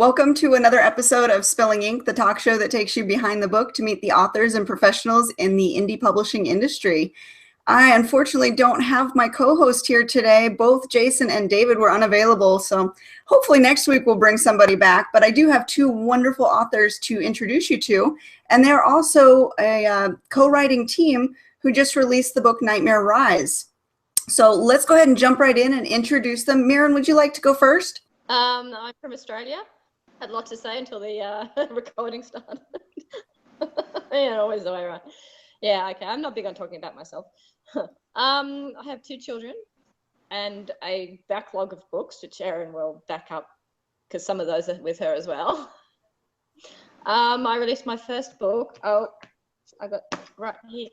Welcome to another episode of Spilling Ink, the talk show that takes you behind the book to meet the authors and professionals in the indie publishing industry. I unfortunately don't have my co-host here today. Both Jason and David were unavailable, so hopefully next week we'll bring somebody back. But I do have two wonderful authors to introduce you to, and they're also a co-writing team who just released the book Nightmare Rise. So let's go ahead and jump right in and introduce them. Mirren, would you like to go first? I'm from Australia. Had a lot to say until the recording started. Yeah, always the way around. Yeah, okay. I'm not big on talking about myself. I have two children and a backlog of books, which Erin will back up because some of those are with her as well. I released my first book. I got right here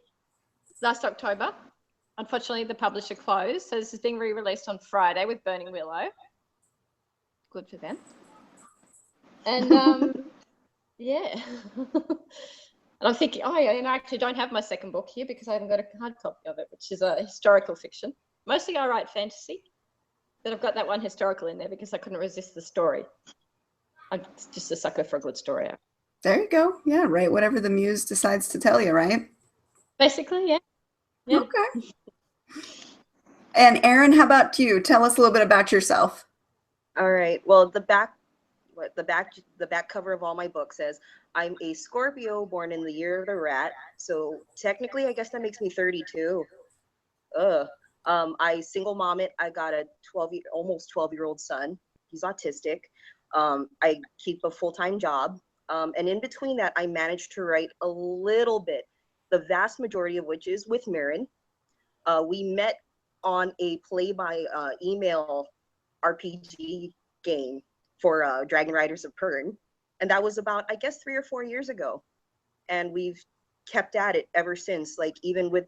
last October. Unfortunately, the publisher closed, so this is being re-released on Friday with Burning Willow. Good for them. And yeah. And I'm thinking, and I actually don't have my second book here because I haven't got a hard copy of it, which is a historical fiction. Mostly I write fantasy, but I've got that one historical in there because I couldn't resist the story. I'm just a sucker for a good story. There you go. Yeah, right. Whatever the muse decides to tell you, right? Basically, yeah. Okay. And Erin, how about you? Tell us a little bit about yourself. All right. Well, the back cover of all my books says I'm a Scorpio born in the year of the rat. So technically, I guess that makes me 32. I single mom it. I got a almost 12-year-old son. He's autistic. I keep a full-time job. And in between that, I managed to write a little bit, the vast majority of which is with Mirren. We met on a play by email RPG game for Dragon Riders of Pern. And that was about, I guess, 3 or 4 years ago. And we've kept at it ever since. Like, even with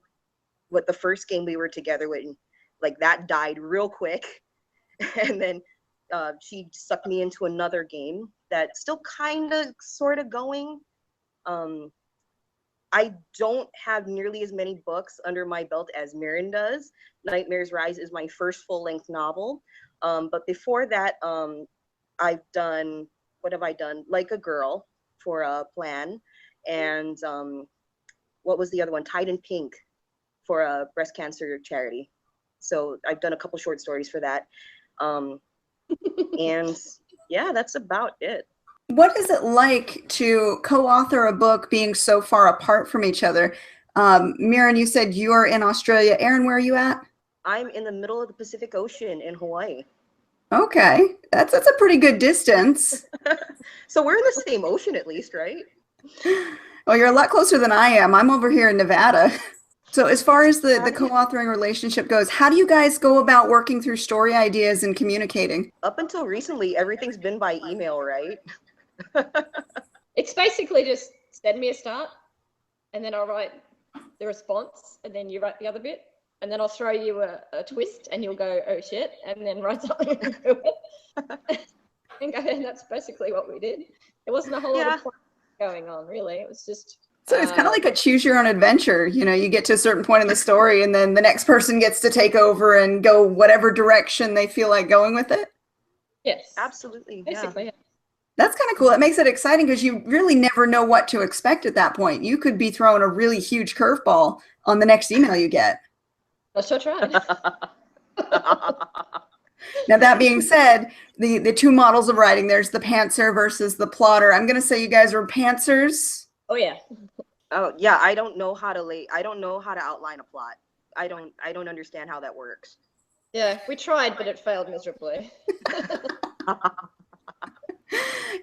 what the first game we were together with, like, that died real quick. And then she sucked me into another game that's still kind of sort of going. I don't have nearly as many books under my belt as Mirren does. Nightmare's Rise is my first full-length novel. But before that, I've done, what have I done? Like a Girl for a Plan. And what was the other one? Tied in Pink for a breast cancer charity. So I've done a couple short stories for that. And yeah, that's about it. What is it like to co-author a book being so far apart from each other? Mirren, you said you are in Australia. Erin, where are you at? I'm in the middle of the Pacific Ocean in Hawaii. Okay, that's a pretty good distance. So we're in the same ocean at least, right? Well, you're a lot closer than I am. I'm over here in Nevada. So as far as the co-authoring relationship goes, how do you guys go about working through story ideas and communicating? Up until recently, everything's been by email, right? It's basically just send me a start, and then I'll write the response, and then you write the other bit. And then I'll throw you a twist and you'll go, oh shit, and then write something and go, and that's basically what we did. There wasn't a whole lot of going on, really. It was just... So it's kind of like a choose your own adventure. You know, you get to a certain point in the story and then the next person gets to take over and go whatever direction they feel like going with it. Yes. Absolutely. Basically, yeah. That's kind of cool. It makes it exciting because you really never know what to expect at that point. You could be throwing a really huge curveball on the next email you get. I'll sure try. Now, that being said, the two models of writing, there's the pantser versus the plotter. I'm going to say you guys are pantsers. Oh, yeah. Oh, yeah. I don't know how to outline a plot. I don't understand how that works. Yeah, we tried, but it failed miserably.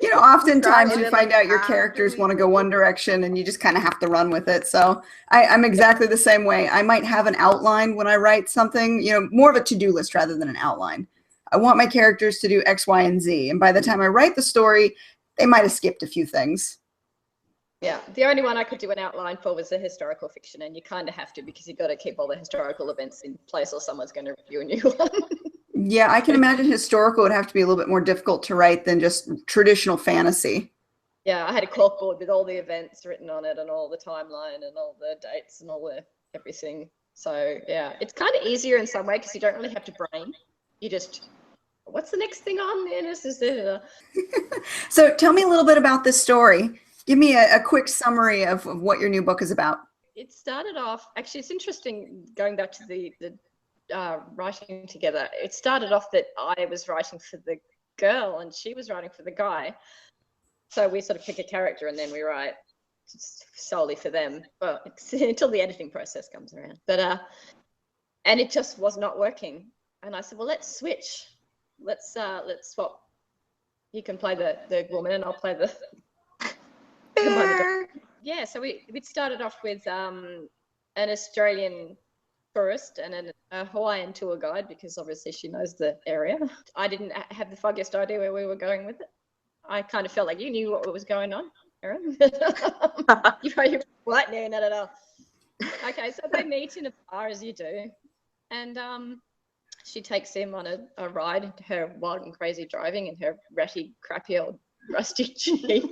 You know, oftentimes you find out your characters want to go one direction and you just kind of have to run with it. So I'm exactly the same way. I might have an outline when I write something, you know, more of a to-do list rather than an outline. I want my characters to do X, Y, and Z. And by the time I write the story, they might have skipped a few things. Yeah, the only one I could do an outline for was the historical fiction, and you kind of have to because you've got to keep all the historical events in place or someone's going to review a new one. Yeah, I can imagine historical would have to be a little bit more difficult to write than just traditional fantasy. Yeah, I had a corkboard with all the events written on it and all the timeline and all the dates and all the everything. So yeah, it's kind of easier in some way because you don't really have to brain. You just what's the next thing on there? This is So tell me a little bit about this story. Give me a quick summary of what your new book is about. It started off, actually, it's interesting going back to the writing together. It started off that I was writing for the girl and she was writing for the guy. So we sort of pick a character and then we write solely for them, well, until the editing process comes around. But and it just was not working. And I said, well, let's switch. Let's swap. You can play the woman and I'll play the yeah. So we started off with an Australian tourist and a Hawaiian tour guide, because obviously she knows the area. I didn't have the foggiest idea where we were going with it. I kind of felt like you knew what was going on, Erin. You're right now, not at all. Okay, so they meet in a bar, as you do, and she takes him on a ride into her wild and crazy driving in her ratty, crappy old rusty Jeep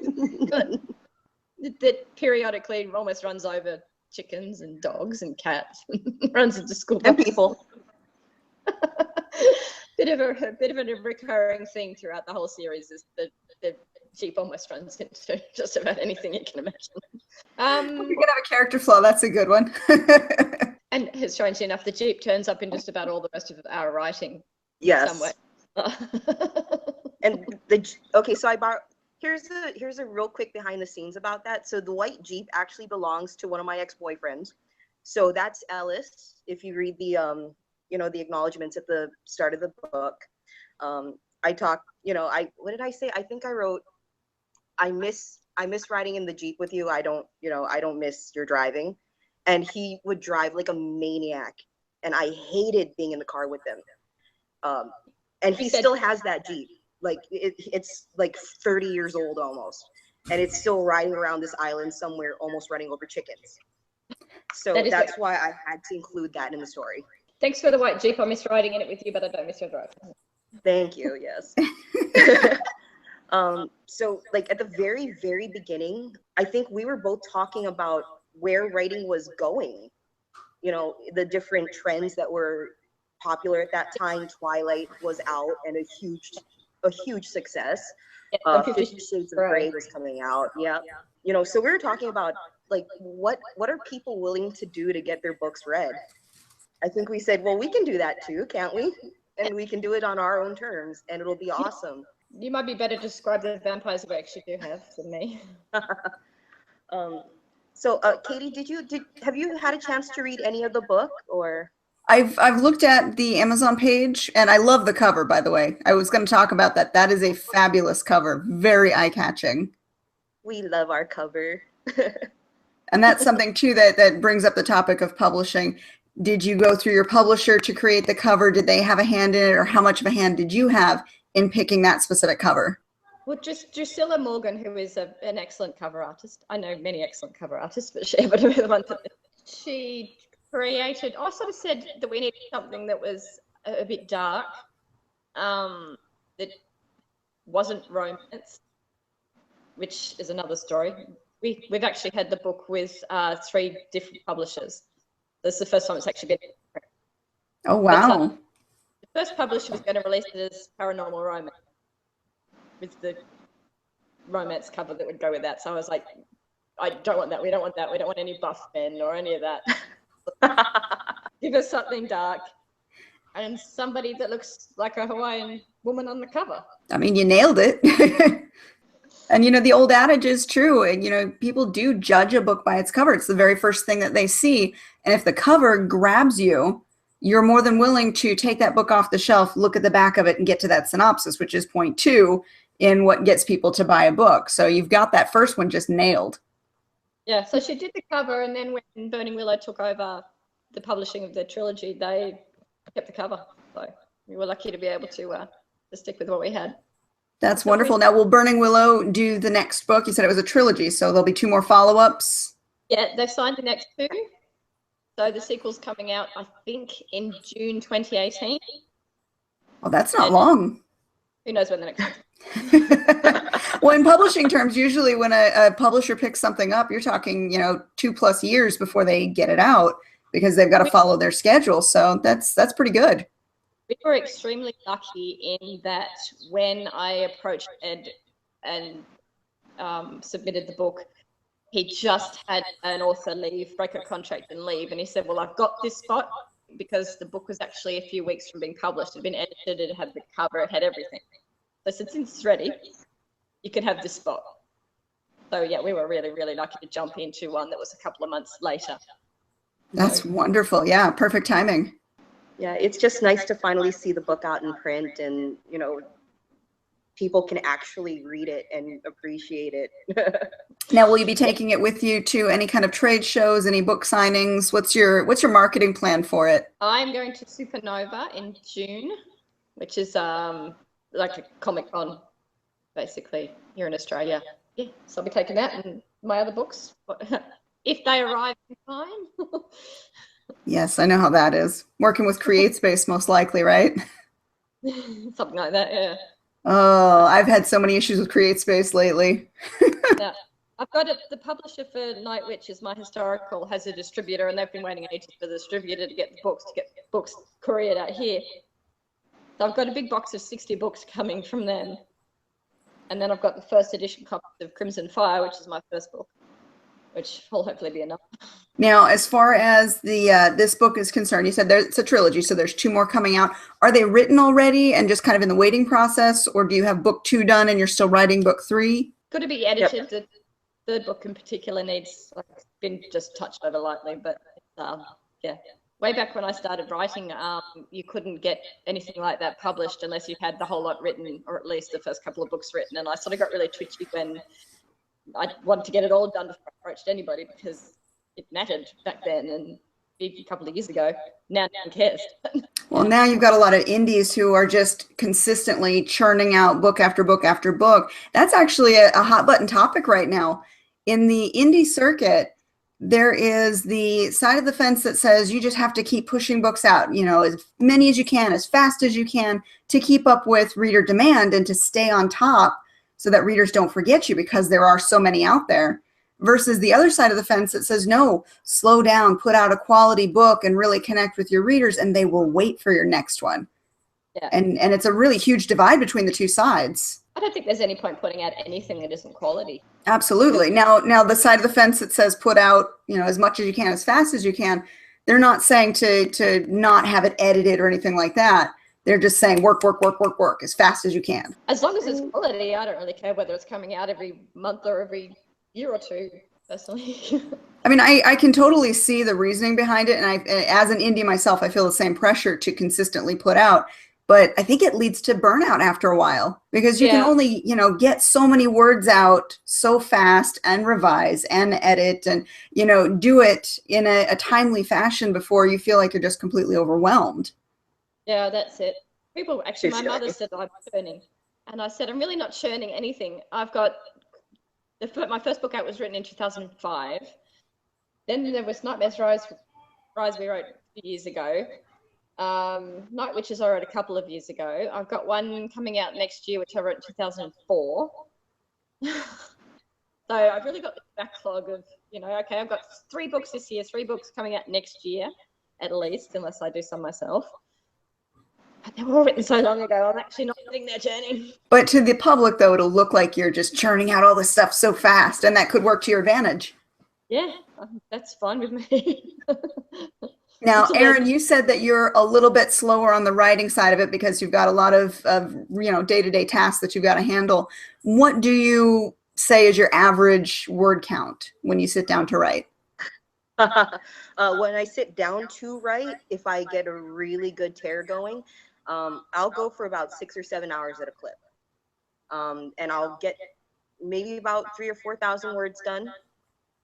that periodically almost runs over chickens and dogs and cats and runs into school and people. bit of a recurring theme throughout the whole series is the Jeep almost runs into just about anything you can imagine. You can have a character flaw. That's a good one. And strangely enough, the Jeep turns up in just about all the rest of our writing. Yes. Somewhere. And so here's a real quick behind the scenes about that. So the white Jeep actually belongs to one of my ex-boyfriends. So that's Ellis. If you read the the acknowledgments at the start of the book, I talk, what did I say? I think I wrote, I miss riding in the Jeep with you. I don't miss your driving. And he would drive like a maniac, and I hated being in the car with him. And he still has that Jeep. Like it's like 30 years old almost, and it's still riding around this island somewhere, almost running over chickens. So that's why I had to include that in the story. Thanks for the white Jeep. I miss riding in it with you, but I don't miss your drive. Thank you. Yes. So like at the very, very beginning, I think we were both talking about where writing was going, the different trends that were popular at that time. Twilight was out and a huge success. 50 Shades of Grey was coming out. Yeah. So we were talking about like what are people willing to do to get their books read? I think we said, well, we can do that too, can't we? And we can do it on our own terms, and it'll be awesome. You might be better to describe the vampires we actually do have than me. So Katie, have you had a chance to read any of the book, or? I've looked at the Amazon page, and I love the cover, by the way. I was going to talk about that. That is a fabulous cover, very eye-catching. We love our cover. And that's something too that brings up the topic of publishing. Did you go through your publisher to create the cover? Did they have a hand in it, or how much of a hand did you have in picking that specific cover? Well, Drusilla Morgan, who is an excellent cover artist. I know many excellent cover artists, but she happened to be the one that she created. I sort of said that we needed something that was a bit dark, that wasn't romance, which is another story. We've actually had the book with 3 different publishers. This is the first time it's actually been. Oh, wow. The first publisher was going to release it as paranormal romance with the romance cover that would go with that. So I was like, I don't want that. We don't want that. We don't want any buff men or any of that. Give us something dark and somebody that looks like a Hawaiian woman on the cover. I mean, you nailed it. And, the old adage is true. And, people do judge a book by its cover. It's the very first thing that they see. And if the cover grabs you, you're more than willing to take that book off the shelf, look at the back of it, and get to that synopsis, which is point 2 in what gets people to buy a book. So you've got that first one just nailed. Yeah, so she did the cover, and then when Burning Willow took over the publishing of the trilogy, they kept the cover. So we were lucky to be able to stick with what we had. That's wonderful. Now, will Burning Willow do the next book? You said it was a trilogy, so there'll be 2 more follow-ups? Yeah, they've signed the next 2. So the sequel's coming out, I think, in June 2018. Well, that's not long. Who knows when the next one. Well, in publishing terms, usually when a publisher picks something up, you're talking, 2+ years before they get it out, because they've got to follow their schedule. So that's pretty good. We were extremely lucky in that when I approached Ed and submitted the book, he just had an author break a contract and leave. And he said, well, I've got this spot because the book was actually a few weeks from being published. It had been edited, it had the cover, it had everything. So I said, since it's ready, you can have this spot. So yeah, we were really, really lucky to jump into one that was a couple of months later. That's wonderful. Yeah, perfect timing. Yeah, it's just nice to finally see the book out in print and, you know, people can actually read it and appreciate it. Now, will you be taking it with you to any kind of trade shows, any book signings? What's your marketing plan for it? I'm going to Supernova in June, which is like a Comic-Con, basically, here in Australia. Yeah, so I'll be taking that and my other books, if they arrive in time. Yes, I know how that is. Working with CreateSpace, most likely, right? Something like that, yeah. Oh, I've had so many issues with CreateSpace lately. Yeah. I've got it. The publisher for Night Witches, my historical, has a distributor, and they've been waiting ages for the distributor to get books couriered out here. So I've got a big box of 60 books coming from them. And then I've got the first edition copies of Crimson Fire, which is my first book, which will hopefully be enough. Now, as far as the this book is concerned, you said it's a trilogy, so there's 2 more coming out. Are they written already and just kind of in the waiting process, or do you have book 2 done and you're still writing book 3? Got to be edited. Yep. The third book in particular needs, like, been just touched over lightly, but yeah. Way back when I started writing, you couldn't get anything like that published unless you had the whole lot written, or at least the first couple of books written. And I sort of got really twitchy when I wanted to get it all done before I approached anybody, because it mattered back then, and a couple of years ago. Now no one cares. Well, now you've got a lot of indies who are just consistently churning out book after book after book. That's actually a hot button topic right now. In the indie circuit, there is the side of the fence that says you just have to keep pushing books out, you know, as many as you can, as fast as you can, to keep up with reader demand and to stay on top so that readers don't forget you, because there are so many out there. Versus the other side of the fence that says, no, slow down, put out a quality book and really connect with your readers, and they will wait for your next one. Yeah. And it's a really huge divide between the two sides. I don't think there's any point putting out anything that isn't quality. Absolutely. Now the side of the fence that says put out, you know, as much as you can, as fast as you can, they're not saying to not have it edited or anything like that. They're just saying work as fast as you can. As long as it's quality, I don't really care whether it's coming out every month or every year or two, personally. I mean, I can totally see the reasoning behind it. And as an indie myself, I feel the same pressure to consistently put out. But I think it leads to burnout after a while, because you can only, you know, get so many words out so fast and revise and edit and, you know, do it in a timely fashion before you feel like you're just completely overwhelmed. Yeah, that's it. People, actually, my mother said I'm churning. And I said, I'm really not churning anything. I've got, my first book out was written in 2005. Then there was Nightmares Rise we wrote a few years ago. Night Witches I wrote a couple of years ago. I've got one coming out next year, which I wrote in 2004. So I've really got the backlog of, you know, okay, I've got 3 books this year, 3 books coming out next year, at least, unless I do some myself. But they were all written so long ago, I'm actually not sitting there churning. But to the public, though, it'll look like you're just churning out all this stuff so fast, and that could work to your advantage. Yeah, that's fine with me. Now, Erin, you said that you're a little bit slower on the writing side of it because you've got a lot of you know, day-to-day tasks that you've got to handle. What do you say is your average word count when you sit down to write? When I sit down to write, if I get a really good tear going, I'll go for about 6 or 7 hours at a clip. And I'll get maybe about 3,000 or 4,000 words done,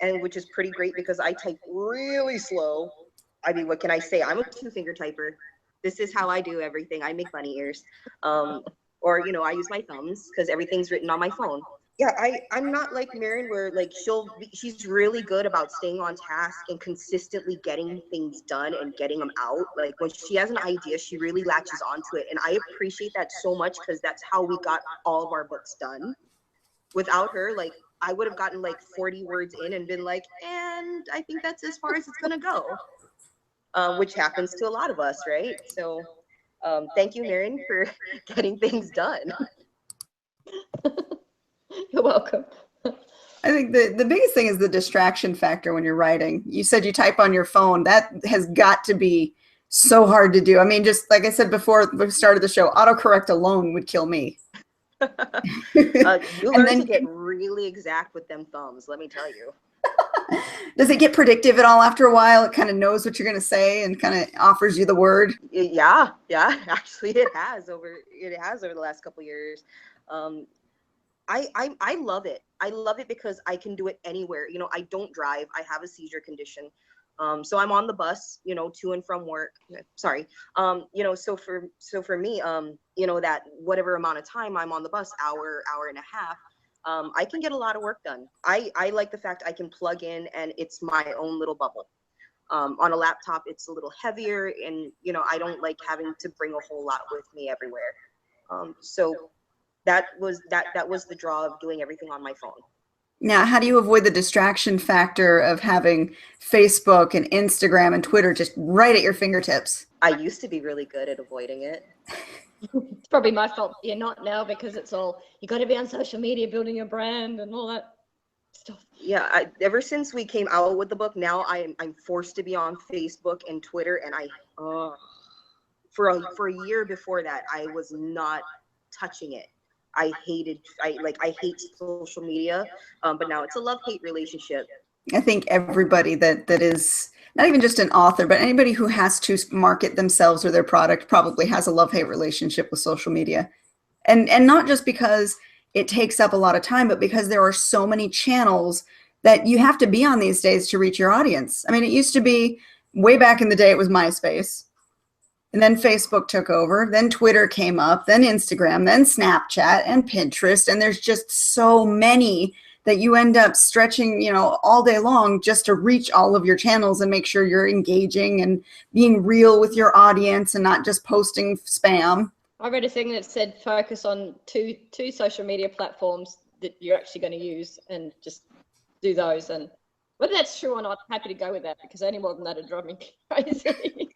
and which is pretty great because I type really slow. I mean, what can I say? I'm a 2-finger typer. This is how I do everything. I make bunny ears. Or, you know, I use my thumbs because everything's written on my phone. Yeah, I'm not like Mirren where like she's really good about staying on task and consistently getting things done and getting them out. Like when she has an idea, she really latches onto it. And I appreciate that so much because that's how we got all of our books done. Without her, like I would have gotten like 40 words in and been like, and I think that's as far as it's going to go. Which happens to a lot of us, right? So Thank you, Mirren, for getting things done. You're welcome. I think the biggest thing is the distraction factor when you're writing. You said you type on your phone. That has got to be so hard to do. I mean, just like I said before we started the show, autocorrect alone would kill me. You learn to get really exact with them thumbs, let me tell you. Does it get predictive at all after a while? It kind of knows what you're going to say and kind of offers you the word. Yeah. Actually, it has over the last couple of years. I love it. I love it because I can do it anywhere. You know, I don't drive. I have a seizure condition. So I'm on the bus, you know, to and from work. Sorry. You know, so for me, you know, that whatever amount of time I'm on the bus, hour and a half, I can get a lot of work done. I like the fact I can plug in and it's my own little bubble. On a laptop, it's a little heavier, and you know, I don't like having to bring a whole lot with me everywhere. So that was the draw of doing everything on my phone. Now, how do you avoid the distraction factor of having Facebook and Instagram and Twitter just right at your fingertips? I used to be really good at avoiding it. It's probably my fault you're not now, because it's all, you got to be on social media building your brand and all that stuff. Yeah, ever since we came out with the book, now I'm forced to be on Facebook and Twitter, and for a year before that, I was not touching it. I hate social media, but now it's a love-hate relationship. I think everybody that is not even just an author, but anybody who has to market themselves or their product probably has a love-hate relationship with social media. And not just because it takes up a lot of time, but because there are so many channels that you have to be on these days to reach your audience. I mean, it used to be way back in the day, it was MySpace. And then Facebook took over, then Twitter came up, then Instagram, then Snapchat and Pinterest. And there's just so many that you end up stretching, you know, all day long just to reach all of your channels and make sure you're engaging and being real with your audience and not just posting spam. I read a thing that said focus on two social media platforms that you're actually going to use and just do those. And whether that's true or not, I'm happy to go with that, because any more than that would drive me crazy.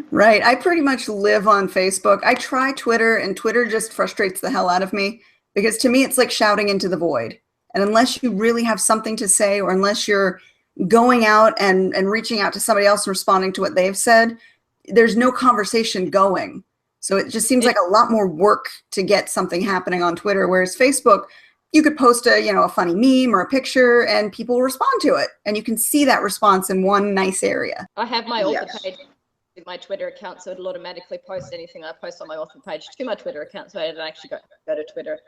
Right. I pretty much live on Facebook. I try Twitter, and Twitter just frustrates the hell out of me, because to me, it's like shouting into the void. And unless you really have something to say, or unless you're going out and reaching out to somebody else and responding to what they've said, there's no conversation going. So it just seems like a lot more work to get something happening on Twitter, whereas Facebook, you could post a funny meme or a picture and people will respond to it. And you can see that response in one nice area. I have my author page with my Twitter account, so it'll automatically post anything I post on my author page to my Twitter account, so I don't actually go to Twitter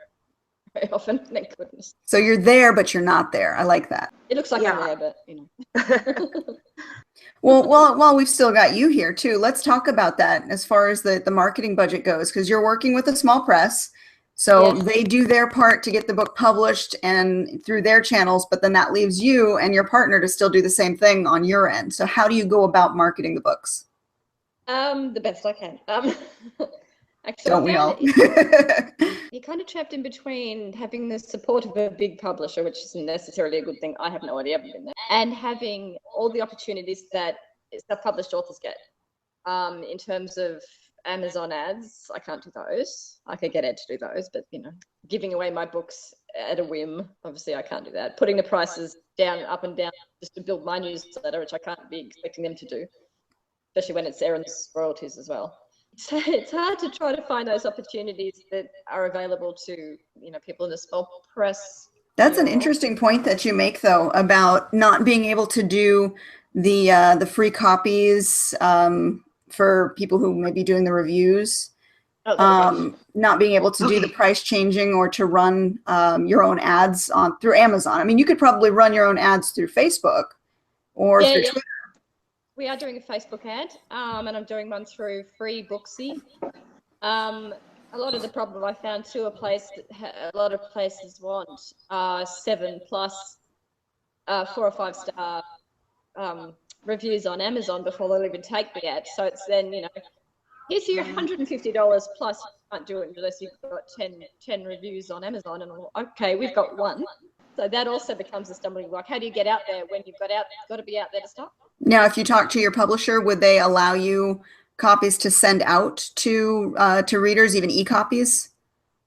very often, thank goodness. So you're there, but you're not there. I like that. It looks like I'm there, but you know. Well, while we've still got you here too, let's talk about that as far as the marketing budget goes, because you're working with a small press. So they do their part to get the book published and through their channels, but then that leaves you and your partner to still do the same thing on your end. So how do you go about marketing the books? The best I can. Actually, don't we all? You're kind of trapped in between having the support of a big publisher, which isn't necessarily a good thing. I have no idea, I've been there, and having all the opportunities that self-published authors get. In terms of Amazon ads, I can't do those. I could get Ed to do those, but you know, giving away my books at a whim, obviously I can't do that. Putting the prices down, up and down, just to build my newsletter, which I can't be expecting them to do, especially when it's Erin's royalties as well. So it's hard to try to find those opportunities that are available to, you know, people in the small press. That's an interesting point that you make, though, about not being able to do the free copies for people who may be doing the reviews, not being able to do the price changing or to run your own ads through Amazon. I mean, you could probably run your own ads through Facebook or through Twitter. We are doing a Facebook ad, and I'm doing one through Free Booksy. A lot of the problem I found too, a lot of places want 7+ 4 or 5 star reviews on Amazon before they'll even take the ad. So it's then, you know, here's your $150 plus you can't do it unless you've got 10 reviews on Amazon. And okay, we've got 1. So that also becomes a stumbling block. How do you get out there when you've got to be out there to stop? Now, if you talk to your publisher, would they allow you copies to send out to readers, even e-copies?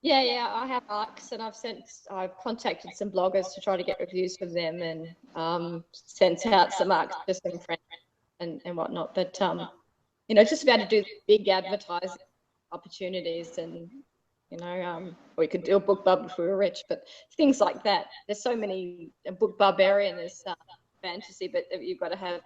Yeah, I have ARCs, and I've contacted some bloggers to try to get reviews from them, and sent out some ARCs to some friends and whatnot. But you know, just about to do big advertising opportunities, and you know, we could do a book bub if we were rich, but things like that. There's so many book barbarian is fantasy, but you've got to have.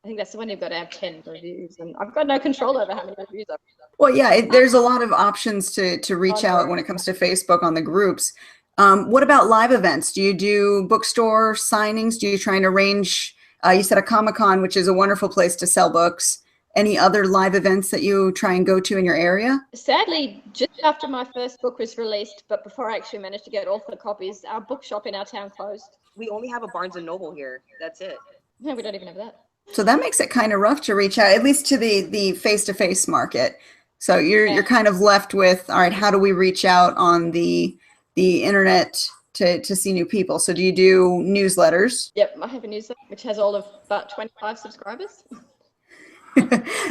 I think that's the one you've got to have 10 reviews, and I've got no control over how many reviews I've. Well, yeah, there's a lot of options to reach out when it comes to Facebook on the groups. What about live events? Do you do bookstore signings? Do you try and arrange, you said a Comic-Con, which is a wonderful place to sell books. Any other live events that you try and go to in your area? Sadly, just after my first book was released, but before I actually managed to get all the copies, our bookshop in our town closed. We only have a Barnes and Noble here. That's it. No, we don't even have that. So that makes it kind of rough to reach out, at least to the face-to-face market. So you're kind of left with, all right, how do we reach out on the internet to see new people? So do you do newsletters? Yep, I have a newsletter which has all of about 25 subscribers.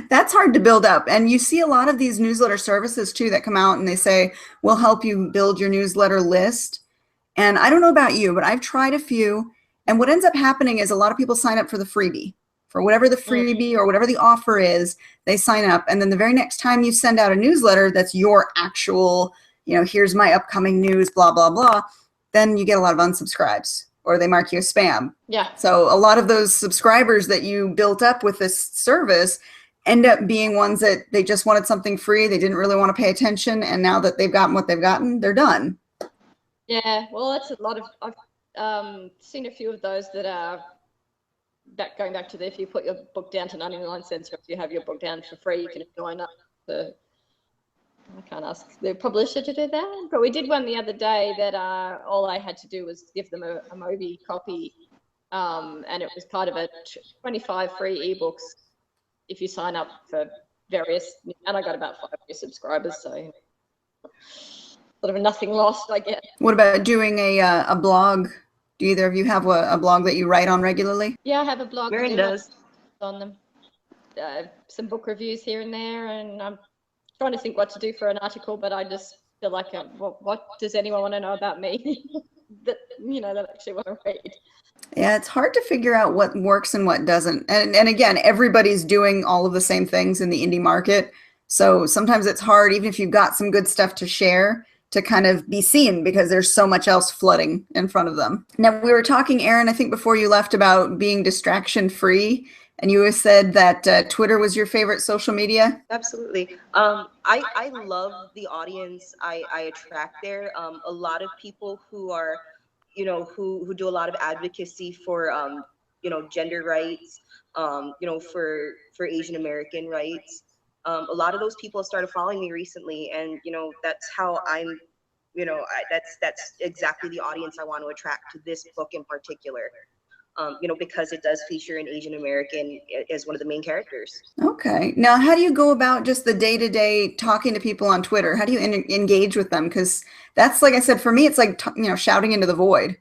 That's hard to build up. And you see a lot of these newsletter services too that come out and they say, we'll help you build your newsletter list. And I don't know about you, but I've tried a few. And what ends up happening is a lot of people sign up for the freebie. For whatever the freebie or whatever the offer is, they sign up. And then the very next time you send out a newsletter that's your actual, you know, here's my upcoming news, blah, blah, blah, then you get a lot of unsubscribes or they mark you as spam. Yeah. So a lot of those subscribers that you built up with this service end up being ones that they just wanted something free. They didn't really want to pay attention. And now that they've gotten what they've gotten, they're done. Yeah, well, that's a lot of, I've seen a few of those that are going back to the, if you put your book down to 99 cents, or if you have your book down for free, you can join up. I can't ask the publisher to do that, but we did one the other day that all I had to do was give them a Mobi copy, and it was part of a 25 free ebooks if you sign up for various, and I got about 5 new subscribers, so sort of a nothing lost, I guess. What about doing a blog? Do either of you have a blog that you write on regularly? Yeah, I have a blog. Mirren does. On them. Some book reviews here and there, and I'm trying to think what to do for an article, but I just feel like, what does anyone want to know about me that, you know, that actually want to read? Yeah, it's hard to figure out what works and what doesn't. And again, everybody's doing all of the same things in the indie market. So sometimes it's hard, even if you've got some good stuff to share, to kind of be seen because there's so much else flooding in front of them. Now, we were talking, Erin, I think before you left, about being distraction free. And you said that Twitter was your favorite social media? Absolutely. I love the audience I attract there. A lot of people who are, you know, who do a lot of advocacy for, you know, gender rights, you know, for Asian American rights. A lot of those people started following me recently, and you know, that's how I'm, you know, that's exactly the audience I want to attract to this book in particular. You know, because it does feature an Asian American as one of the main characters. Okay. Now, how do you go about just the day-to-day talking to people on Twitter? How do you engage with them? Because that's, like I said, for me, it's like, you know, shouting into the void.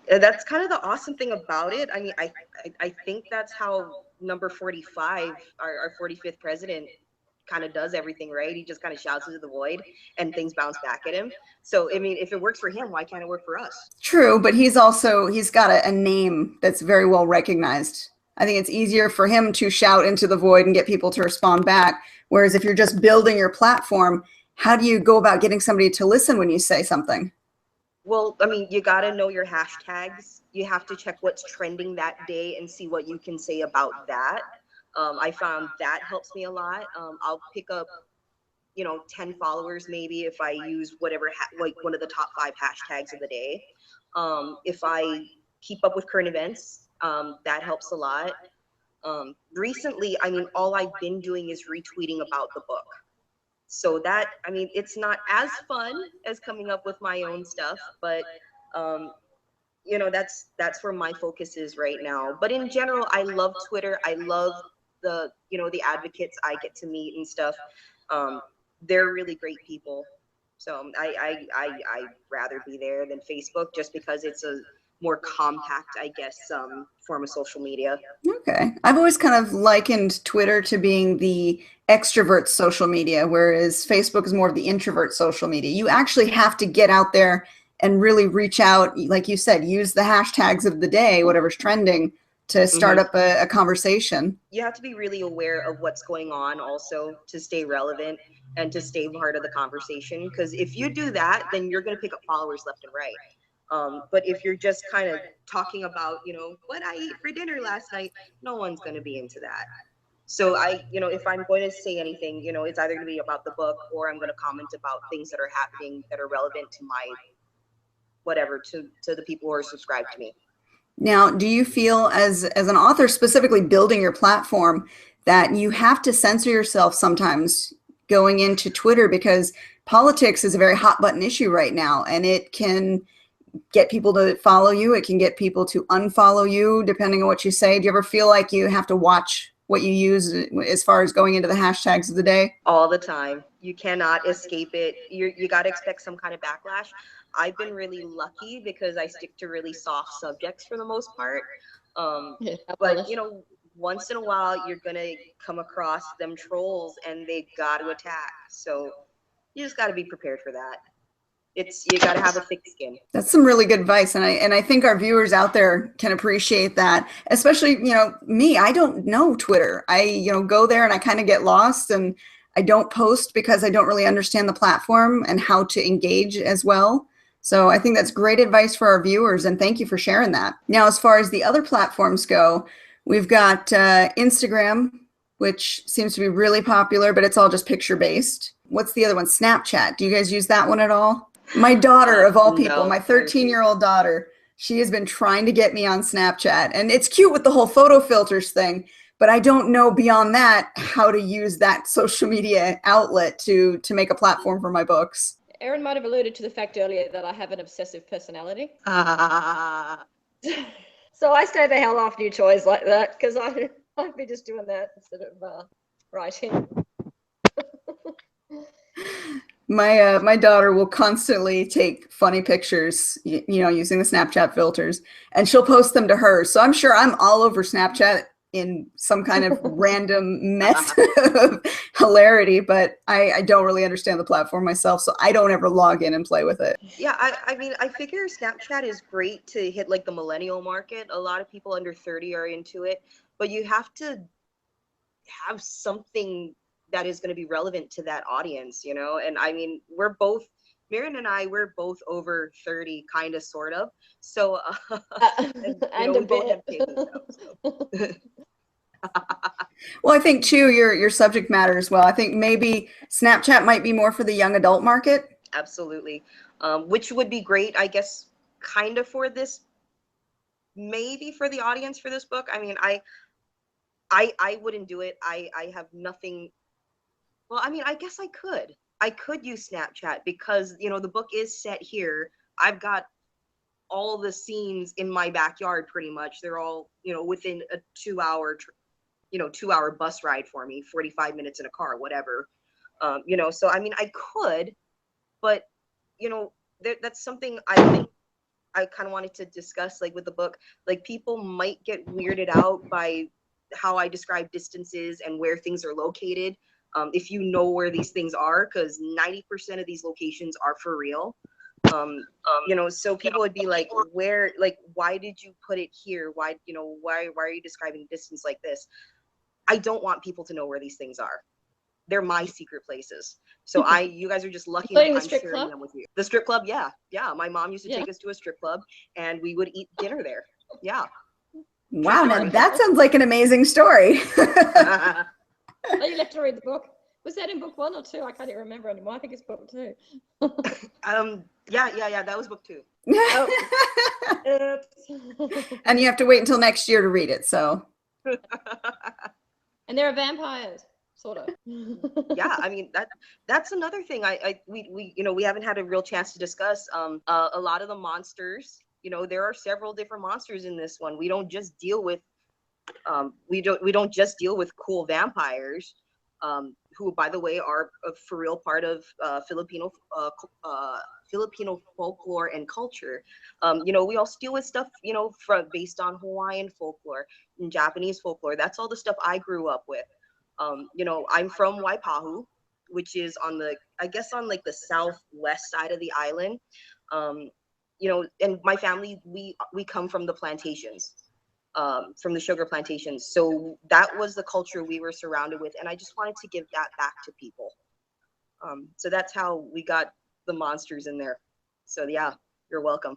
That's kind of the awesome thing about it. I mean, I think that's how number 45, our 45th president, kind of does everything, right? He just kind of shouts into the void and things bounce back at him. So I mean, if it works for him, why can't it work for us? True, but he's got a name that's very well recognized. I think it's easier for him to shout into the void and get people to respond back, whereas if you're just building your platform, how do you go about getting somebody to listen when you say something? Well, I mean, you got to know your hashtags. You have to check what's trending that day and see what you can say about that. I found that helps me a lot. I'll pick up, you know, 10 followers maybe if I use whatever, like one of the top 5 hashtags of the day. If I keep up with current events, that helps a lot. Recently, I mean, all I've been doing is retweeting about the book. So that, I mean, it's not as fun as coming up with my own stuff, but you know, that's where my focus is right now. But in general, I love Twitter. I love the, you know, the advocates I get to meet and stuff. They're really great people. So I'd rather be there than Facebook, just because it's a more compact, I guess, form of social media. Okay. I've always kind of likened Twitter to being the extrovert social media, whereas Facebook is more of the introvert social media. You actually have to get out there and really reach out, like you said, use the hashtags of the day, whatever's trending, to start up a conversation. You have to be really aware of what's going on also to stay relevant and to stay part of the conversation. Because if you do that, then you're going to pick up followers left and right. But if you're just kind of talking about, you know, what I ate for dinner last night, no one's going to be into that. So if I'm going to say anything, you know, it's either going to be about the book, or I'm going to comment about things that are happening that are relevant to my whatever, to the people who are subscribed to me. Now, do you feel as an author, specifically building your platform, that you have to censor yourself sometimes going into Twitter, because politics is a very hot button issue right now, and it can get people to follow you, it can get people to unfollow you depending on what you say? Do you ever feel like you have to watch what you use as far as going into the hashtags of the day? All the time. You cannot escape it. You got to expect some kind of backlash. I've been really lucky because I stick to really soft subjects for the most part. But, you know, once in a while, you're going to come across them trolls and they've got to attack. So you just got to be prepared for that. You got to have a thick skin. That's some really good advice. And I think our viewers out there can appreciate that, especially, you know, me, I don't know Twitter. I, you know, go there and I kind of get lost, and I don't post because I don't really understand the platform and how to engage as well. So I think that's great advice for our viewers, and thank you for sharing that. Now, as far as the other platforms go, we've got Instagram, which seems to be really popular, but it's all just picture based. What's the other one? Snapchat. Do you guys use that one at all? My daughter, of all people, my 13-year-old daughter, she has been trying to get me on Snapchat. And it's cute with the whole photo filters thing, but I don't know beyond that how to use that social media outlet to make a platform for my books. Erin might have alluded to the fact earlier that I have an obsessive personality. So I stay the hell off new toys like that, because I'd be just doing that instead of writing. My daughter will constantly take funny pictures, you know, using the Snapchat filters, and she'll post them to her. So I'm sure I'm all over Snapchat in some kind of random mess of hilarity, but I don't really understand the platform myself, so I don't ever log in and play with it. Yeah, I mean, I figure Snapchat is great to hit like the millennial market. A lot of people under 30 are into it, but you have to have something that is going to be relevant to that audience, you know? And I mean, Mirren and I, we're both over 30, kind of, sort of. So, and we a both have bit. kids and stuff, so. Well, I think too, your subject matter as well. I think maybe Snapchat might be more for the young adult market. Absolutely. Which would be great, I guess, kind of for this, maybe for the audience for this book. I mean, I wouldn't do it. I have nothing. Well, I mean, I guess I could use Snapchat because, you know, the book is set here. I've got all the scenes in my backyard pretty much. They're all, you know, within a 2-hour bus ride for me, 45 minutes in a car, whatever. You know, so I mean, I could, but, you know, that's something I think I kind of wanted to discuss, like with the book. Like, people might get weirded out by how I describe distances and where things are located. If you know where these things are, because 90% of these locations are for real. You know, so people would be like, where, like, why did you put it here? Why, you know, why are you describing distance like this? I don't want people to know where these things are. They're my secret places. So you guys are just lucky that I'm sharing them with you. The strip club, yeah. My mom used to take us to a strip club, and we would eat dinner there. Yeah. Wow, now that sounds like an amazing story. Oh, you left to read the book. Was that in book 1 or 2? I can't even remember anymore. I think it's book 2. Yeah. That was book 2. And you have to wait until next year to read it. So. And there are vampires, sort of. Yeah, I mean, that's another thing we you know, we haven't had a real chance to discuss. A lot of the monsters, you know, there are several different monsters in this one. We don't just deal with we don't just deal with cool vampires. who, by the way, are a for real part of Filipino folklore and culture. You know, we all deal with stuff, you know, based on Hawaiian folklore and Japanese folklore. That's all the stuff I grew up with. You know, I'm from Waipahu, which is on the, I guess, on like the southwest side of the island. You know, and my family, we come from the plantations, from the sugar plantations. So that was the culture we were surrounded with, and I just wanted to give that back to people. So that's how we got the monsters in there. So yeah, you're welcome.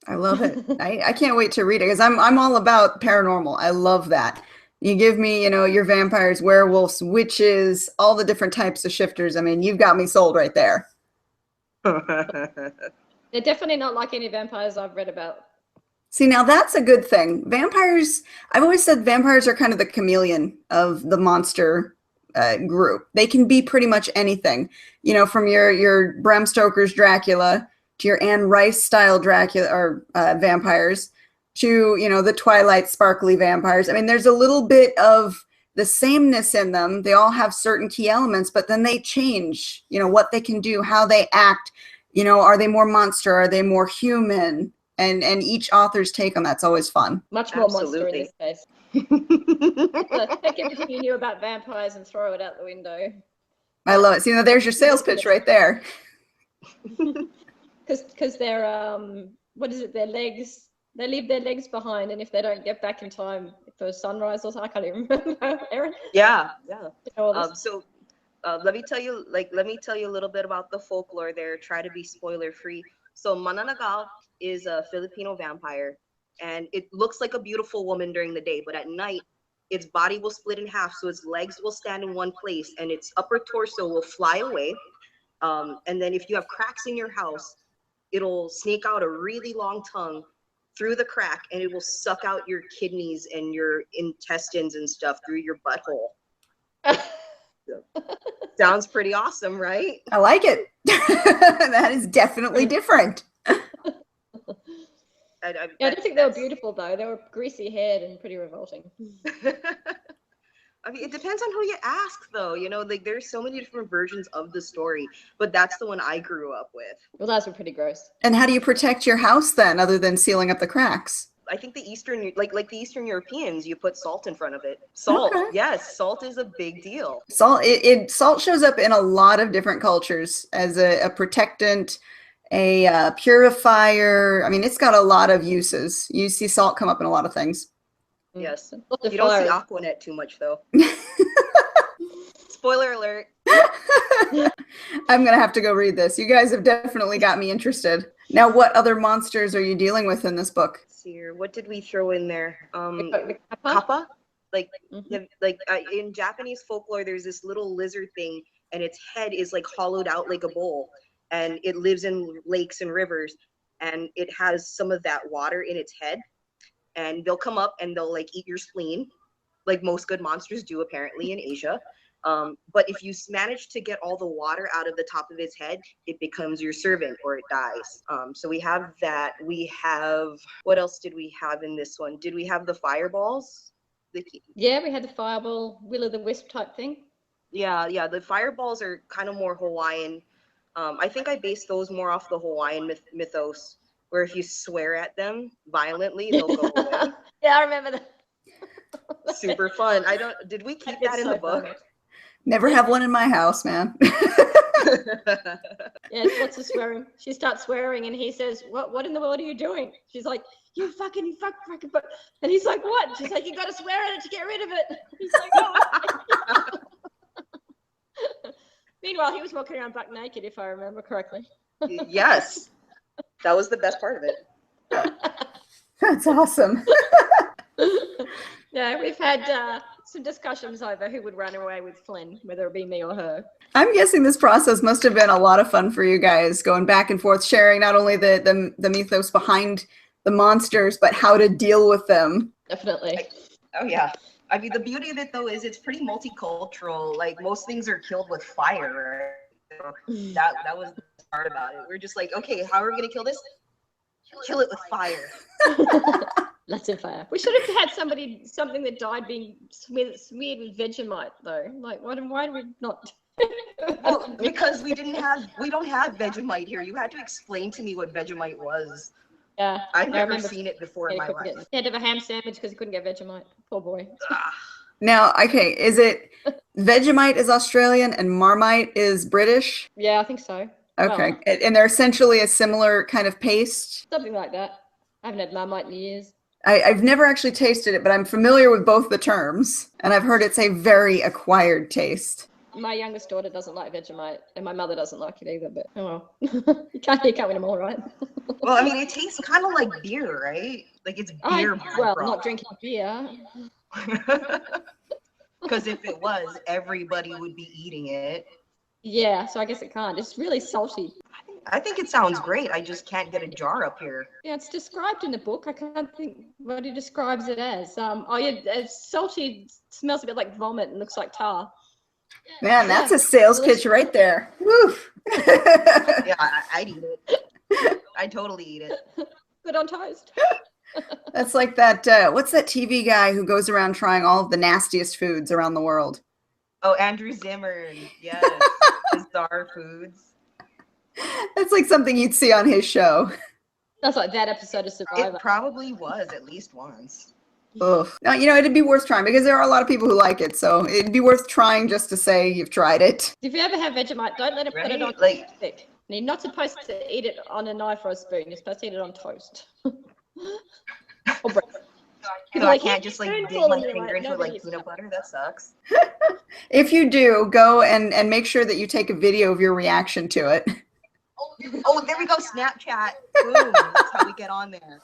I love it. I can't wait to read it because I'm all about paranormal. I love that. You give me, you know, your vampires, werewolves, witches, all the different types of shifters. I mean, you've got me sold right there. They're definitely not like any vampires I've read about. See, now that's a good thing. Vampires, I've always said vampires are kind of the chameleon of the monster group. They can be pretty much anything, you know, from your Bram Stoker's Dracula to your Anne Rice style Dracula or vampires to, you know, the Twilight sparkly vampires. I mean, there's a little bit of the sameness in them. They all have certain key elements, but then they change, you know, what they can do, how they act. You know, are they more monster? Are they more human? And each author's take on that's always fun. Much more monster in this case. So take everything you knew about vampires and throw it out the window. I love it. See, now there's your sales pitch right there. Because they're what is it? Their legs. They leave their legs behind, and if they don't get back in time for sunrise or something, I can't even remember. Erin. Yeah. So let me tell you a little bit about the folklore there. Try to be spoiler free. So Mananagal is a Filipino vampire, and it looks like a beautiful woman during the day, but at night its body will split in half, so its legs will stand in one place and its upper torso will fly away. And then if you have cracks in your house, it'll snake out a really long tongue through the crack, and it will suck out your kidneys and your intestines and stuff through your butthole. Sounds pretty awesome, right? I like it. That is definitely different. I don't think they were beautiful though. They were greasy haired and pretty revolting. I mean, it depends on who you ask, though. You know, like there's so many different versions of the story, but that's the one I grew up with. Well, those were pretty gross. And how do you protect your house then, other than sealing up the cracks? I think the Eastern, like the Eastern Europeans, you put salt in front of it. Salt, okay. Yes, salt is a big deal. Salt, salt shows up in a lot of different cultures as a protectant, a purifier. I mean, it's got a lot of uses. You see salt come up in a lot of things. Yes. You don't see Aquanet too much, though. Spoiler alert. I'm going to have to go read this. You guys have definitely got me interested. Now, what other monsters are you dealing with in this book? Let's see here. What did we throw in there? Kappa? Like in Japanese folklore, there's this little lizard thing, and its head is like hollowed out like a bowl, and it lives in lakes and rivers, and it has some of that water in its head, and they'll come up and they'll like eat your spleen, like most good monsters do apparently in Asia. But if you manage to get all the water out of the top of its head, it becomes your servant or it dies. So we have that. We have, what else did we have in this one? Did we have the fireballs? Yeah, we had the fireball, will-o'-the-wisp type thing. Yeah, the fireballs are kind of more Hawaiian. I think I based those more off the Hawaiian mythos, where if you swear at them violently, they'll go away. Yeah, I remember that. Super fun. Did we keep that in the book? Funny. Never have one in my house, man. Yeah, lots of swearing. She starts swearing and he says, what in the world are you doing? She's like, you fuck. And he's like, what? She's like, you got to swear at it to get rid of it. He's like, oh. Meanwhile, he was walking around back naked, if I remember correctly. Yes. That was the best part of it. That's awesome. Yeah, we've had some discussions over who would run away with Flynn, whether it be me or her. I'm guessing this process must have been a lot of fun for you guys, going back and forth, sharing not only the mythos behind the monsters, but how to deal with them. Definitely. Oh, yeah. I mean, the beauty of it, though, is it's pretty multicultural. Like, most things are killed with fire. Right? That was the part about it. We're just like, okay, how are we going to kill this? Kill it with fire. Lots of fire. We should have had something that died being smeared with Vegemite, though. Like, why do we not? Well, because we don't have Vegemite here. You had to explain to me what Vegemite was. Yeah. I've never seen it before in my life. He had to have a ham sandwich because he couldn't get Vegemite. Poor boy. Now, okay, is it Vegemite is Australian and Marmite is British? Yeah, I think so. Okay, Well, and they're essentially a similar kind of paste? something like that. I haven't had Marmite in years. I've never actually tasted it, but I'm familiar with both the terms, and I've heard it's a very acquired taste. My youngest daughter doesn't like Vegemite, and my mother doesn't like it either, but oh well. you can't win them all, right? Well, I mean, it tastes kind of like beer, right? Like it's beer. Well, not drinking beer. Because if it was, everybody would be eating it. Yeah, so I guess it can't. It's really salty. I think it sounds great. I just can't get a jar up here. Yeah, it's described in the book. I can't think what he describes it as. Oh yeah, it's salty, smells a bit like vomit and looks like tar. Man, that's a sales pitch right there. Woo! Yeah, I'd eat it. I'd totally eat it. Good on toast. That's like that, what's that TV guy who goes around trying all of the nastiest foods around the world? Oh, Andrew Zimmern. Yes. Bizarre foods. That's like something you'd see on his show. That's like that episode of Survivor. It probably was at least once. Ugh. Now, it'd be worth trying because there are a lot of people who like it. So it'd be worth trying just to say you've tried it. If you ever have Vegemite, don't let it put it on stick. You're not supposed to eat it on a knife or a spoon. You're supposed to eat it on toast. Or bread. So I can't just dig my finger into it peanut butter? That sucks. If you do, go and make sure that you take a video of your reaction to it. Oh, there we go. Snapchat. Boom. That's how we get on there.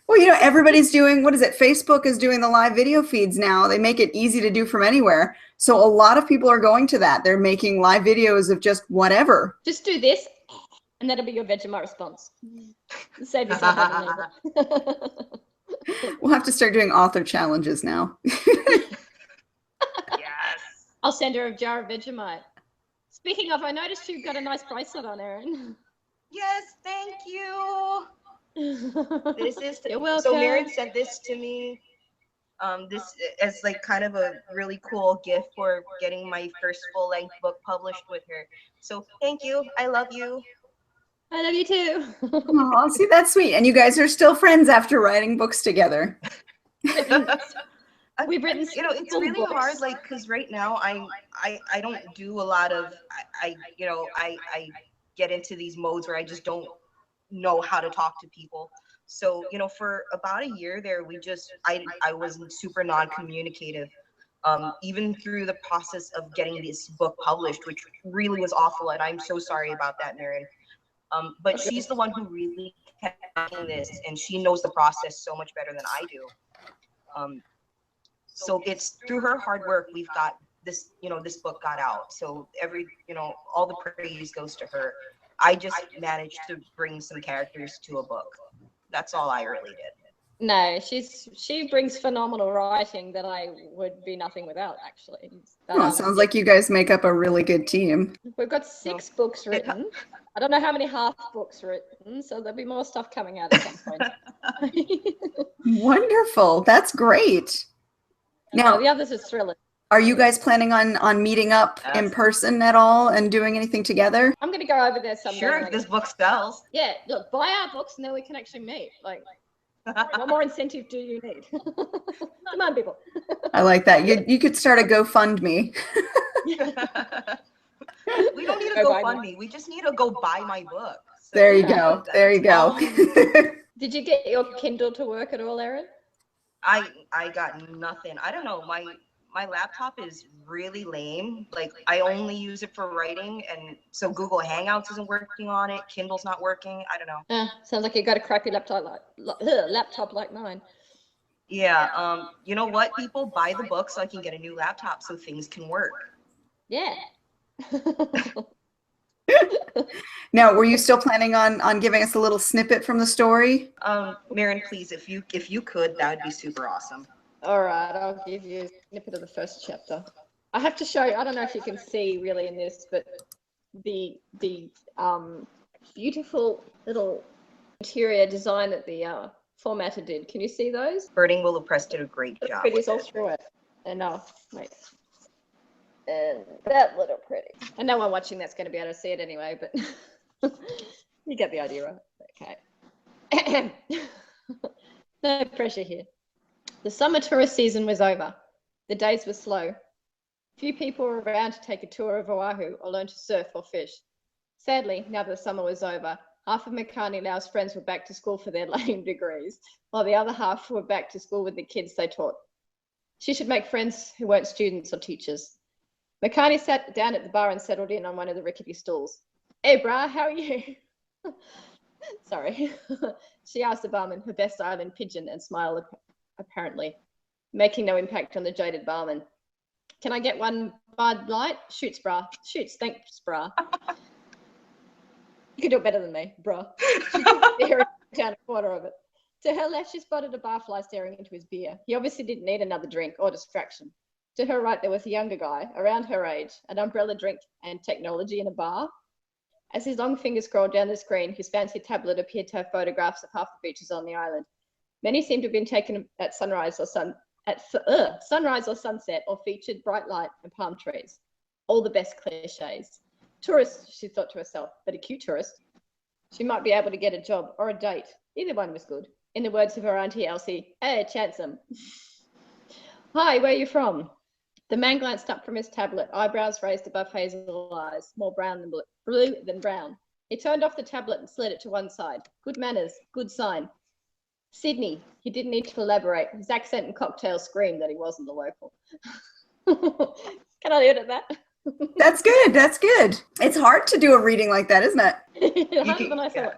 Well, everybody's doing, what is it? Facebook is doing the live video feeds now. They make it easy to do from anywhere. So a lot of people are going to that. They're making live videos of just whatever. Just do this, and that'll be your Vegemite response. Save yourself having it. We'll have to start doing author challenges now. Yes. I'll send her a jar of Vegemite. Speaking of, I noticed you've got a nice bracelet on, Erin. Yes, thank you. This is You're welcome. So Mirren sent this to me. This as like kind of a really cool gift for getting my first full-length book published with her. So thank you. I love you. I love you too. Oh, see, that's sweet. And you guys are still friends after writing books together. We've written, it's really hard, like, because right now I don't do a lot of, I get into these modes where I just don't know how to talk to people. So, for about a year there, I was super non-communicative, even through the process of getting this book published, which really was awful. And I'm so sorry about that, Mirren. But she's the one who really kept making this, and she knows the process so much better than I do. So it's through her hard work we've got this, this book got out. So all the praise goes to her. I just managed to bring some characters to a book. That's all I really did. No, she brings phenomenal writing that I would be nothing without, actually. Oh, sounds like you guys make up a really good team. We've got 6 books written. I don't know how many half books written, so there'll be more stuff coming out at some point. Wonderful. That's great. Now, the others are thrillers. Are you guys planning on meeting up in person at all and doing anything together? I'm going to go over there someday. Sure, if this book sells. Yeah, look, buy our books and then we can actually meet. Like, what more incentive do you need? Come on, people. I like that. You could start a GoFundMe. We don't need a GoFundMe. We just need to go buy my book. So there you go. There you go. Did you get your Kindle to work at all, Erin? I got nothing. I don't know. My laptop is really lame. Like, I only use it for writing, and so Google Hangouts isn't working on it. Kindle's not working. I don't know. Sounds like you got a crappy laptop like mine. Yeah. You know what? People buy the book so I can get a new laptop so things can work. Yeah. Now, were you still planning on giving us a little snippet from the story? Mirren, please, if you could, that would be super awesome. All right, I'll give you a snippet of the first chapter. I have to show you, I don't know if you can see really in this, but the beautiful little interior design that the formatted did. Can you see those? Birding Will of Press did a great The job. pretties with all it. through it. And wait. And that little pretty. And no one watching that's going to be able to see it anyway, but you get the idea, right? Okay. No pressure here. The summer tourist season was over. The days were slow. Few people were around to take a tour of Oahu or learn to surf or fish. Sadly, now that the summer was over, half of Makani Lau's friends were back to school for their lame degrees, while the other half were back to school with the kids they taught. She should make friends who weren't students or teachers. Makani sat down at the bar and settled in on one of the rickety stools. Hey, brah, how are you? Sorry. She asked the barman, her best island pidgin, and smiled apparently, making no impact on the jaded barman. Can I get one Bud Light? Shoots, brah. Shoots, thanks, brah. You can do it better than me, brah. She took the down a quarter of it. To her left, she spotted a barfly staring into his beer. He obviously didn't need another drink or distraction. To her right, there was a younger guy, around her age, an umbrella drink and technology in a bar. As his long fingers scrolled down the screen, his fancy tablet appeared to have photographs of half the beaches on the island. Many seemed to have been taken at sunrise or sunset, or featured bright light and palm trees. All the best cliches. Tourists, she thought to herself, but a cute tourist. She might be able to get a job or a date. Either one was good. In the words of her auntie Elsie, hey, chance 'em. Hi, where are you from? The man glanced up from his tablet, eyebrows raised above hazel eyes, more brown than blue than brown. He turned off the tablet and slid it to one side. Good manners, good sign. Sydney. He didn't need to elaborate. His accent and cocktail screamed that he wasn't the local. Can I leave it at that? That's good. That's good. It's hard to do a reading like that, isn't it? Harder than I thought.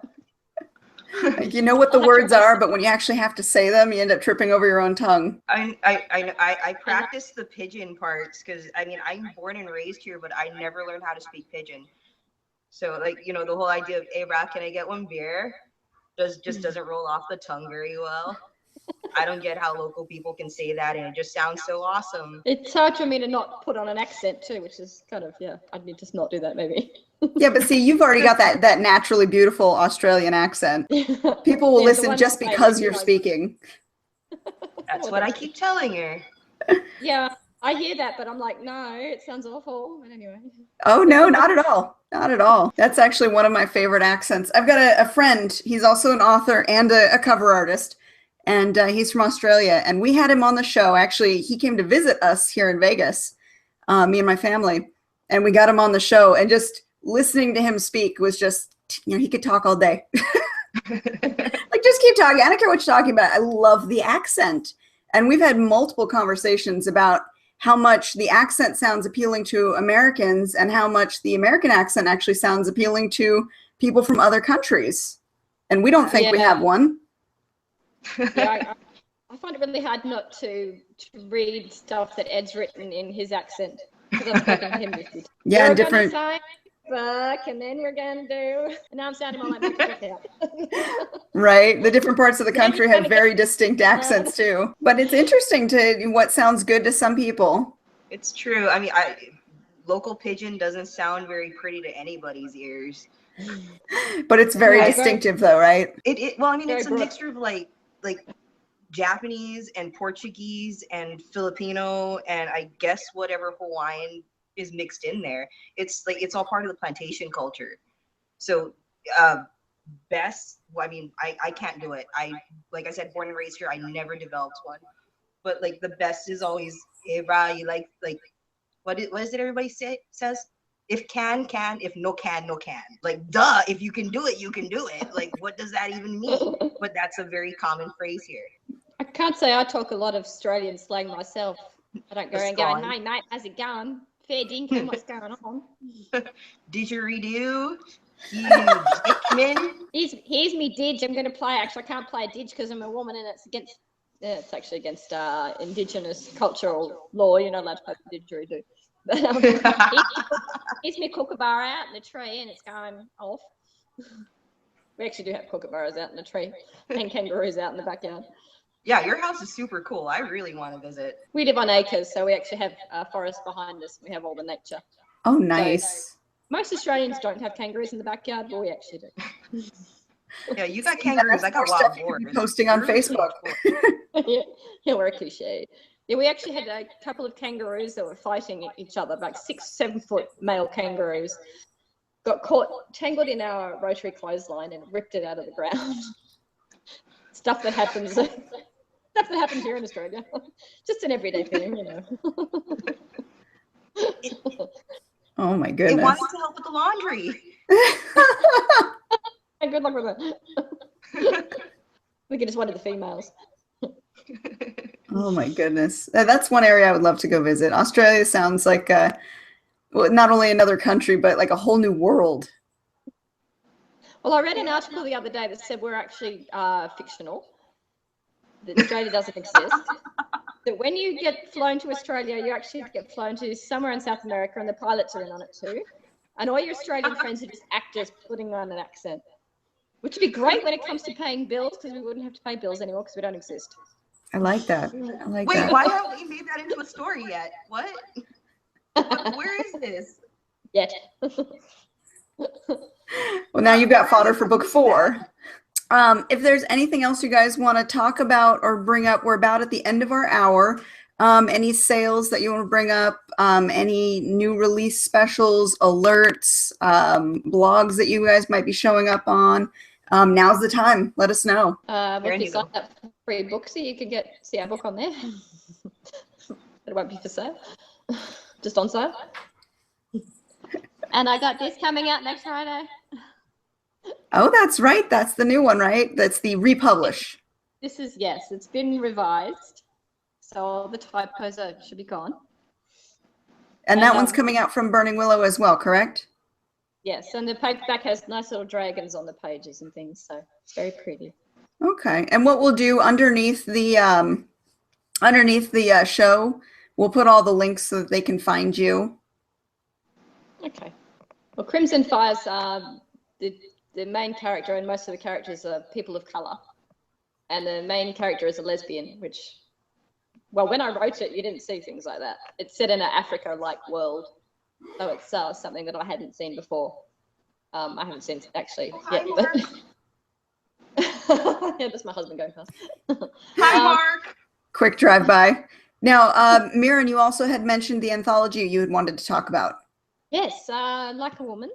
Like, you know what the words are, but when you actually have to say them, you end up tripping over your own tongue. I practice the pigeon parts because I mean I'm born and raised here, but I never learned how to speak pigeon. So like the whole idea of hey brah, can I get one beer? Just doesn't roll off the tongue very well. I don't get how local people can say that, and it just sounds so awesome. It's hard for me to not put on an accent too, which is kind of, I'd need to not do that maybe. Yeah, but see, you've already got that naturally beautiful Australian accent. People will listen just because you're speaking. That's what I keep telling her. Yeah, I hear that, but I'm like, no, it sounds awful. But anyway. Oh, no, not at all. Not at all. That's actually one of my favorite accents. I've got a friend. He's also an author and a cover artist. And he's from Australia. And we had him on the show. Actually, he came to visit us here in Vegas, me and my family. And we got him on the show. And just listening to him speak was just, he could talk all day. Like, just keep talking. I don't care what you're talking about. I love the accent. And we've had multiple conversations about how much the accent sounds appealing to Americans and how much the American accent actually sounds appealing to people from other countries. And we don't think we have one. Yeah, I find it really hard not to read stuff that Ed's written in his accent. Because I've spoken to him this week. Yeah, you're different. Gonna say, fuck, and then you're gonna do. And now I'm sounding more like Mickey out. Right. The different parts of the country have very distinct accents too. But it's interesting to what sounds good to some people. It's true. I mean, local pigeon doesn't sound very pretty to anybody's ears. But it's very distinctive though, right? Well, I mean, it's a mixture of like Japanese and Portuguese and Filipino and I guess whatever Hawaiian is mixed in there. It's like it's all part of the plantation culture. So best, well, I mean, I can't do it. Like I said, born and raised here, I never developed one. But like the best is always, hey brah, you like what is it everybody says? If can, if no can, no can. Like, duh, if you can do it, you can do it. Like, what does that even mean? But that's a very common phrase here. I can't say I talk a lot of Australian slang myself. I don't go around going, hey, mate, how's it going? Fair dinkum, what's going on? Didgeridoo? Here's me didge. I'm going to play. Actually, I can't play a didge because I'm a woman and it's actually against Indigenous cultural law. You're not allowed to play the didgeridoo. But here's me kookaburra out in the tree and it's going off. We actually do have kookaburras out in the tree and kangaroos out in the backyard. Yeah, your house is super cool. I really want to visit. We live on acres, so we actually have a forest behind us. We have all the nature. Oh, nice. So, most Australians don't have kangaroos in the backyard, but we actually do. Yeah, you got And kangaroos. that's I more got stuff wild you could be boars. posting on You're really Facebook. Yeah, we're a cliche. Yeah, we actually had a couple of kangaroos that were fighting each other, like 6-7 foot male kangaroos. Got caught, tangled in our rotary clothesline and ripped it out of the ground. Stuff that happens here in Australia. Just an everyday thing, you know. Oh my It goodness. wanted to help with the laundry. And good luck with it. We just wanted the females. Oh my goodness. That's one area I would love to go visit. Australia sounds like well, not only another country, but like a whole new world. Well, I read an article the other day that said we're actually fictional, that Australia doesn't exist. That when you get flown to Australia, you actually get flown to somewhere in South America, and the pilots are in on it too. And all your Australian friends are just actors putting on an accent, which would be great when it comes to paying bills, because we wouldn't have to pay bills anymore because we don't exist. I like that. I like Wait, that. why haven't we made that into a story yet? What? Where is this? Yet. Well, now you've got fodder for book 4. If there's anything else you guys want to talk about or bring up, we're about at the end of our hour. Any sales that you want to bring up, any new release specials, alerts, blogs that you guys might be showing up on, now's the time. Let us know. If you sign up for free books, so you can see our book on there. It won't be for sale, just on sale. And I got this coming out next Friday. Oh, that's right. That's the new one, right? That's the republish. This is, yes, it's been revised. So all the typos should be gone. And that one's coming out from Burning Willow as well, correct? Yes, and the paperback has nice little dragons on the pages and things, so it's very pretty. Okay. And what we'll do underneath the show, we'll put all the links so that they can find you. Okay. Well, Crimson Fire's the main character, and most of the characters are people of color. And the main character is a lesbian, which, well, when I wrote it, you didn't see things like that. It's set in an Africa-like world. So it's something that I hadn't seen before. I haven't seen it actually yet. But... yeah, that's my husband going past. Hi, Mark. Quick drive-by. Now, Mirren, you also had mentioned the anthology you had wanted to talk about. Yes, Like a Woman.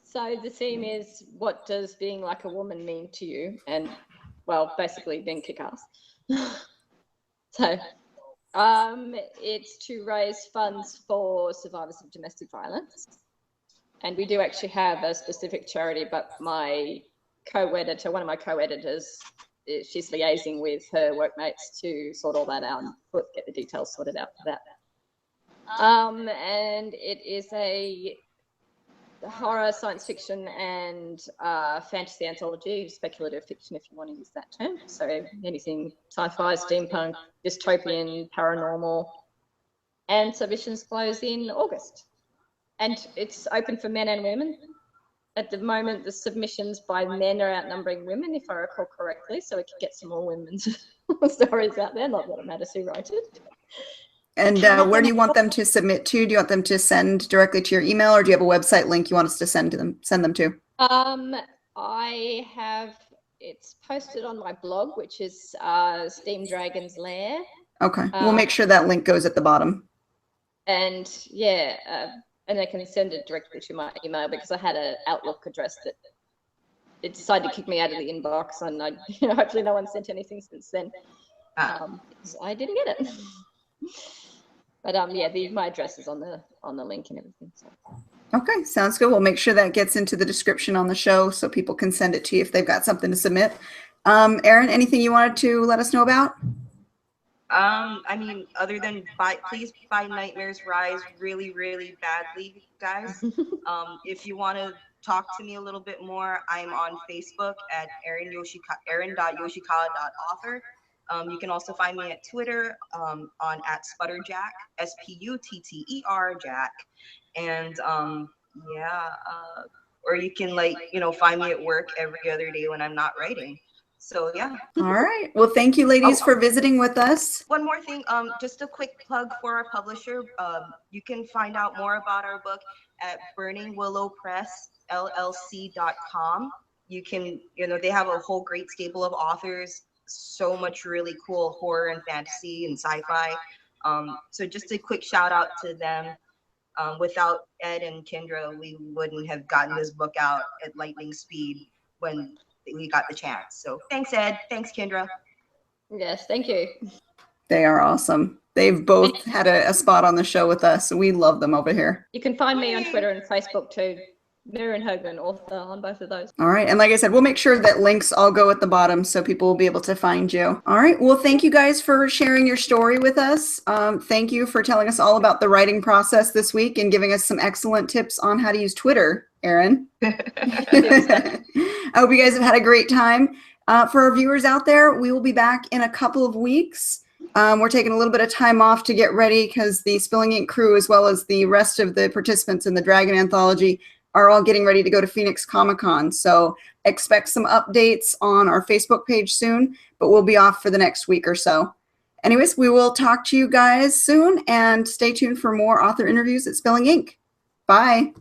So the theme is, what does being like a woman mean to you? And, well, basically being kick-ass. So it's to raise funds for survivors of domestic violence. And we do actually have a specific charity, but my co-editor, one of my co-editors, she's liaising with her workmates to sort all that out and get the details sorted out for that. And it is a horror, science fiction, and fantasy anthology, speculative fiction, if you want to use that term. So anything sci-fi, steampunk, dystopian, paranormal. And submissions close in August. And it's open for men and women. At the moment, the submissions by men are outnumbering women, if I recall correctly, so we could get some more women's stories out there. Not that it matters who wrote it. And where do you want them to submit to? Do you want them to send directly to your email, or do you have a website link you want us to send them to? I have, it's posted on my blog, which is Steam Dragon's Lair. Okay, we'll make sure that link goes at the bottom. And yeah, and they can send it directly to my email, because I had an Outlook address that it decided to kick me out of the inbox, and hopefully no one sent anything since then. Because I didn't get it. But yeah, my address is on the link and everything. So. Okay, sounds good. We'll make sure that gets into the description on the show so people can send it to you if they've got something to submit. Erin, anything you wanted to let us know about? I mean, other than please buy Nightmares Rise really, really badly, guys. If you want to talk to me a little bit more, I'm on Facebook at erin.yoshikawa.author. You can also find me at Twitter on @SputterJack, SPUTTER Jack, and or you can find me at work every other day when I'm not writing. So yeah. All right. Well, thank you, ladies, for visiting with us. One more thing, just a quick plug for our publisher. You can find out more about our book at burningwillowpressllc.com. You can, they have a whole great stable of authors, so much really cool horror and fantasy and sci-fi. So just a quick shout out to them. Without Ed and Kendra, we wouldn't have gotten this book out at lightning speed when we got the chance. So thanks, Ed. Thanks, Kendra. Yes, thank you. They are awesome. They've both had a spot on the show with us. So we love them over here. You can find me on Twitter and Facebook too. Mirren Hogan, author on both of those. All right. And like I said, we'll make sure that links all go at the bottom so people will be able to find you. All right. Well, thank you guys for sharing your story with us. Thank you for telling us all about the writing process this week and giving us some excellent tips on how to use Twitter, Erin. I hope you guys have had a great time. For our viewers out there, we will be back in a couple of weeks. We're taking a little bit of time off to get ready because the Spilling Ink crew, as well as the rest of the participants in the Dragon Anthology, are all getting ready to go to Phoenix Comic-Con. So expect some updates on our Facebook page soon, but we'll be off for the next week or so. Anyways, we will talk to you guys soon, and stay tuned for more author interviews at Spilling Ink. Bye.